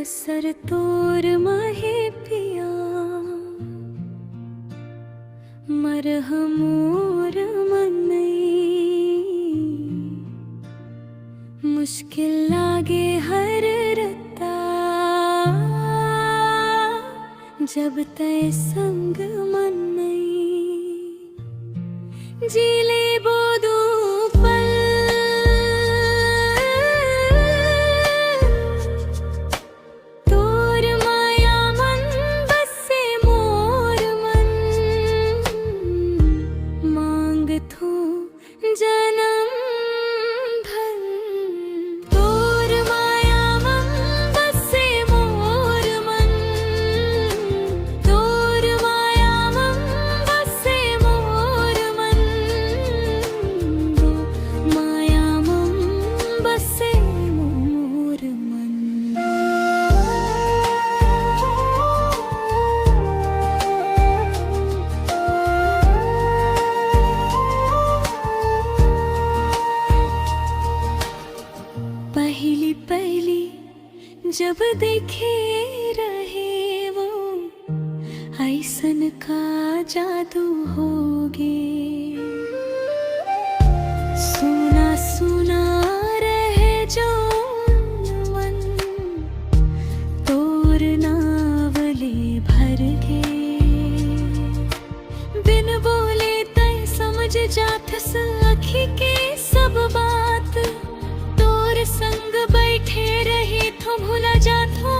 असर तोर महे पिया मरहमोर मनई मुश्किल लागे हर रत्ता जब तय संग मनई जीले बोदू जब देखे रहे वो ऐसन का जादू होगे सुना सुना रहे जो मन तोर नावले भर गे बिन बोले तय समझ जाथस अखी के सब बात तोर संग बैठे रही तो भूला जाथो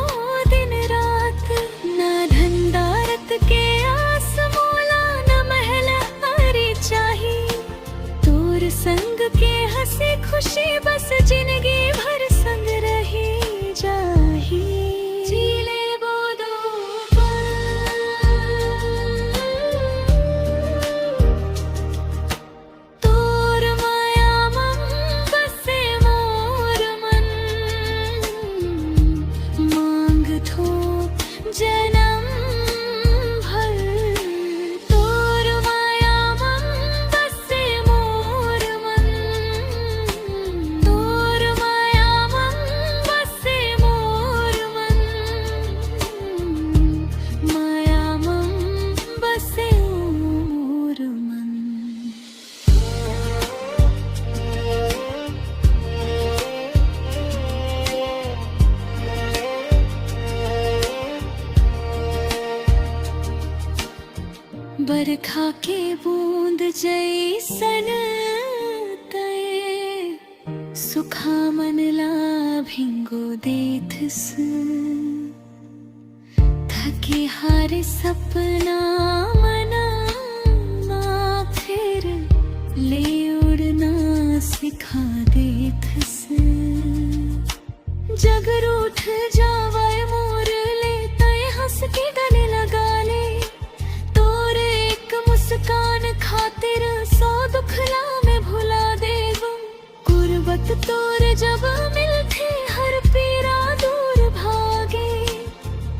दिन रात ना धंधारत के आस मोला न महला अरे चाही तोर संग के हंसी खुशी बस जिंदगी भर संग रही जाही जीले बोदो तोर माया मन बसे मोर मन मांग थो जन्म भर तोर माया मन बसे मोर मन तोर माया मन बसे मोर मन माया मन बसे मोर मन बरखा के बूंद जैसन तय सुखा मन ला भिंगो देथस थके हारे सपना मना फिर ले उड़ना सिखा देथस जग रूठ जावे मोर ले तय हंस के गले लगा ले मुस्कान खातिर सौ दुखला में भुला देव गुर्बत तोर जब मिलते हर पीरा दूर भागे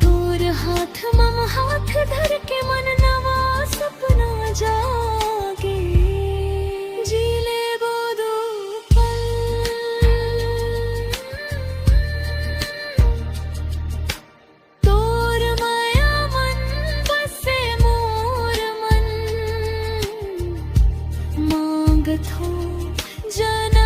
तोर हाथ मम हाथ धर के मन नवा सपना जागे जीले बोदो तोर माया मन बसे मोर मन मांग थो जना